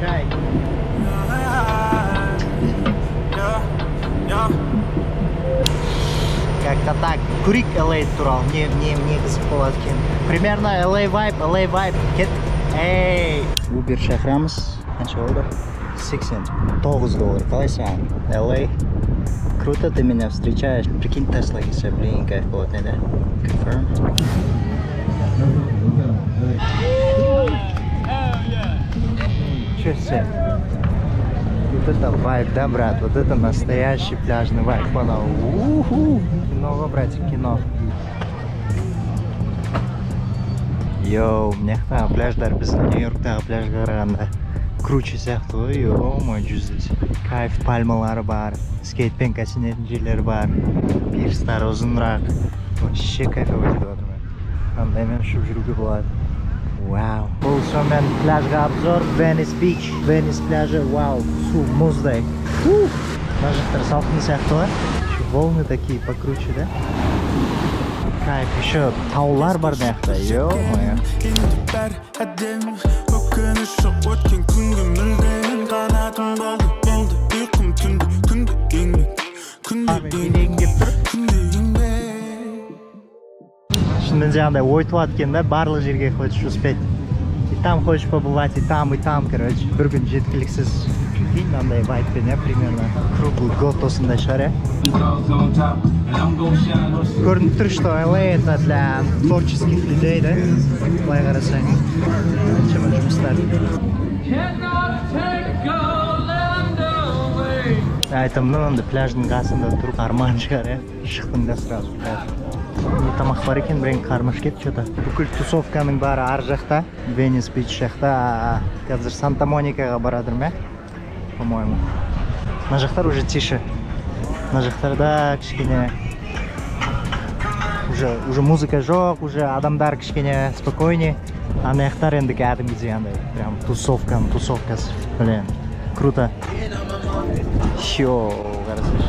чай. Как-то так. Курик LA турал. Не қызық болады екен. Примерно LA vibe. Кет. Эй! Uber шақырамыз. Қанша болды? $89. Қалай саған? LA. Круто, ты меня встречаешь. Прикинь, Тесла келсе, блин, кайф болады, да? Confirm. Чё себе? Вот это вайб, да, брат? Вот это настоящий пляжный вайб. Кино, братик, кино. Йоу, мынаяқта пляждар біздің Нью-Йорктағы пляжға қарағанда круче сияқты ғой. Йоу, мой жүздес. Кайф, пальмалары бар, скейтпен касинетін жерлері бар, пирстар ұзынырақ. Вообще кайфовый етіп отырмын. Қандаймен ұшып жүруге болады. Вау. Бұл сонымен пляжға обзор. Venice Beach. Venice пляжы. Вау. Су мұздай. Мына жақтар салқын сияқты ғой. Волны такие покруче, да? Кайф. Еще таулар бар мынаяқта. Ё-моё. Шынымен жаңағыдай ой туады екен, да, барлық жерге хочешь успеть. И там хочешь побывать, и там, короче. Бір күн жеткіліксіз. Прикинь, мынандай вайбпен, я примерно круглый год осындай шығар, Көрініп тұр, что LA это для творческих людей, да? Былай қарасаң. Қаншама жұмыстар. Айтамын, пляждың қасында тұрып арман шығар, шықтың да сразу пляж. Тамақ бар екен, бірен қармаш кетті что-то. Бүкіл тусовканың бары ар жақта, Venice Beach жақта. Қазір Санта-Моникаға барадыр ма? По-моему. Мына жақтар уже тише. Мына жақтарда кішкене уже музыка жоқ, уже адамдар кішкене спокойнее. А мына жақтар енді кәдімгідей андай, прям тусовкасы. Блин, круто. Шо, қарасаш.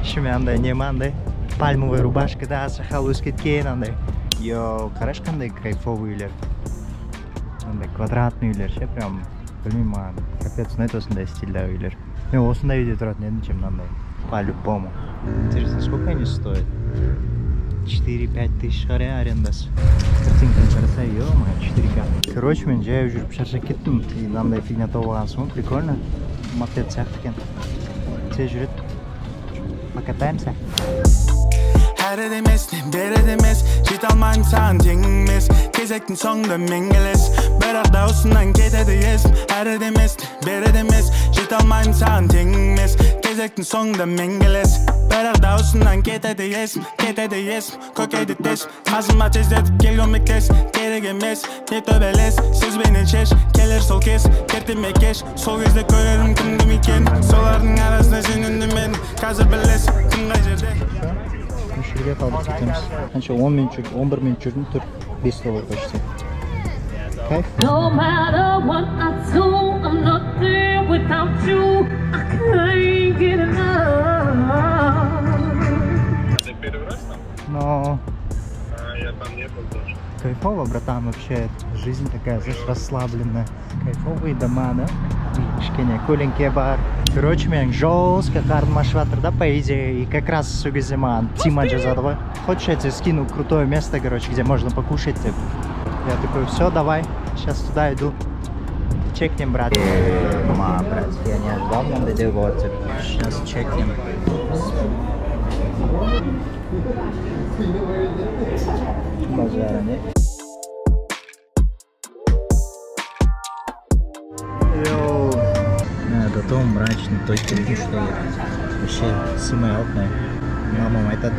Шумен андай, нема андай, пальмовый рубашкада сақал өсіп кеткен андай. Йоу, қараш қандай кайфовый үйлер. Андай квадратный үйлер, ше, прям, білмеймін маған, капец, ұнайды осындай стильдағы үйлер. Мен осындай үйде тұратын едім, чем мынандай, по-любому. Интересно, сколько они стоят? 4-5 тысяч шығар, арендасы. Картинканы қараса, ё-моё, 4К. Короче, мен жай жүріп шаршап кеттім. И мынандай фигня тауып алған соң, прикольно. Мопед сияқты екен. Тез жүреді. Покатаемся. Her demez, bere demez, jit alman sağın tengmez. Kezektin sonunda mengeles, bırak da olsundan gedediyiz. Her demez, bere demez, jit alman sağın tengmez. Kezektin sonunda mengeles, bırak da olsundan gedediyiz. Kok edites, ağzıma tezletip gel gömektes. Gerek emez, ne töbeles, siz beni çeş. Gelir sol kes, kertime geç. Sol gözle koyarım kim iken. Soların arasında senindim ben, kazır biles, kim gajerde. Şuraya kaldık gittiğimiz. Kanka 10 minut çürdüm, 11 minut çürdüm, tur $5 başta. Kayf. No matter what I do, I'm not there without you. I can't get enough. Ты первый раз там? Но... Я там не был тоже. Кайфово, братан, вообще. Жизнь такая, знаешь, расслабленная. Кайфовые дома, да? Кішкене көлеңке бар. Короче, мен жестко қарным ашып жатыр да, по идее. И как раз сол кезде маған Тима жазады ғой. Хочешь, я тебе скину крутое место, короче, где можно покушать. Я такой, все, давай, сейчас туда иду. Чекнем, брат. Брат, я не ожидал, надо делать. Сейчас чекнем. Базара, не? Йоу. Это дом мрачный, точно не что ли. Вообще сымай окна. Мамам айтады,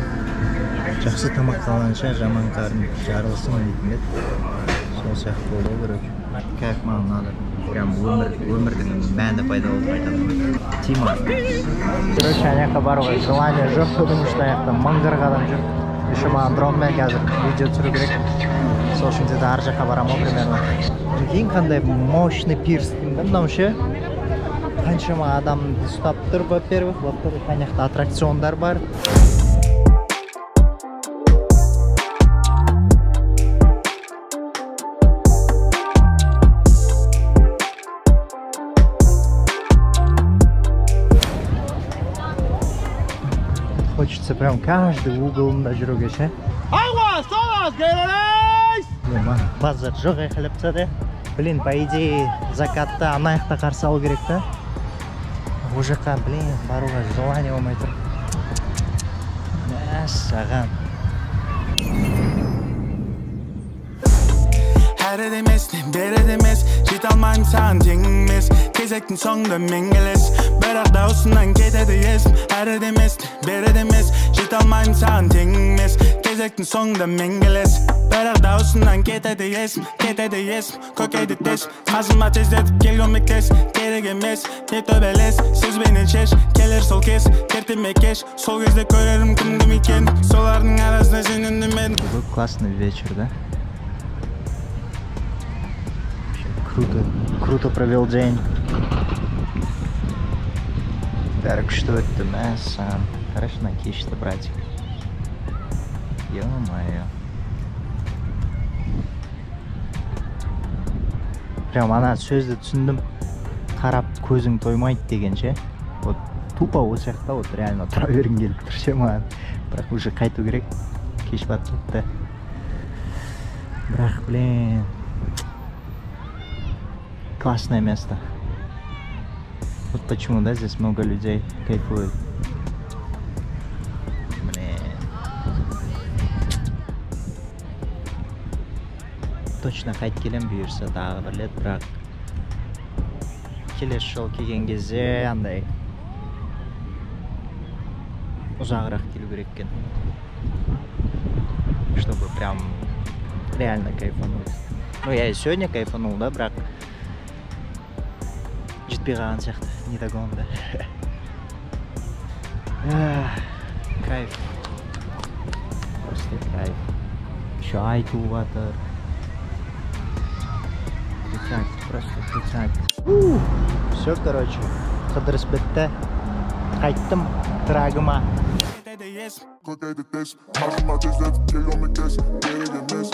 жақсы тамақтанғанша жаман қарын жарылсын дейтін еді. Сол сияқты болды, короче. Кайф маған надо. Прям өмірдің мәні пайда болып айтады. Тима. Короче, аяққа баруға желание жоқ, потому что аяқта мыңғырық адам жүр. Еще маған дронмен қазір видео түсіру керек. Сол үшін де ар жаққа барамын примерно. Прикинь, қандай мощный пирс деймін да, мынау ше. Қаншама адам ұстап тұр, во-первых, ана жақта аттракциондар бар. Хочется прям каждый уголында жүруге ше. Базар жоқ айқайлапса да. Блин, по идее, закатта ана жақта қарсы алу керек та. Ол жаққа, блин, баруға желание болмай тұр. Мәссаған. Her edemez, bir edemez Jit almayım sen tengimiz Kezektin sonunda mengeles Berak da olsundan ketediyiz Her edemez, bir edemez Jit almayım sen tengimiz Kezektin sonunda mengeles Berak da olsundan ketediyiz Kokeydi tez Azılma tezletip gelgönmek tez Gerek emez, ne töbeles Söz beni çeş, gelir sol kes Tertime keş, sol gözde görerim kim iken Solarının arasında senin dümen Классный вечер, да? Круто провел день. Так, что это мясо? Хорошо накишь-то, братик. Ё-моё. Прям ана сөзді түсіндім. Қарап көзің тоймайды дегенше. Вот тупо осы жақта вот реально тұра бергім келіп тұр ше маған. Бірақ уже қайту керек. Кеш батып кетті. Бірақ, блин. Классное место. Вот почему, да, здесь много людей кайфуют. Блин. Точно қайт келем бұйырса тағы бір рет, бірақ келесі жол келген кезде андай ұзағырақ келу керек екен. Чтобы прям реально кайфануть. Ну, я и сегодня кайфанул, да, бірақ жетпей қалған сияқты, не догонда. Кайф. Просто кайф. Еще ай туып жатыр. Крутяк, просто крутяк. Все, короче, қыдырыс бітті. Қайттым трагыма. Kokeydi tez Azılma tezletip gelgönmek tez Gerek emez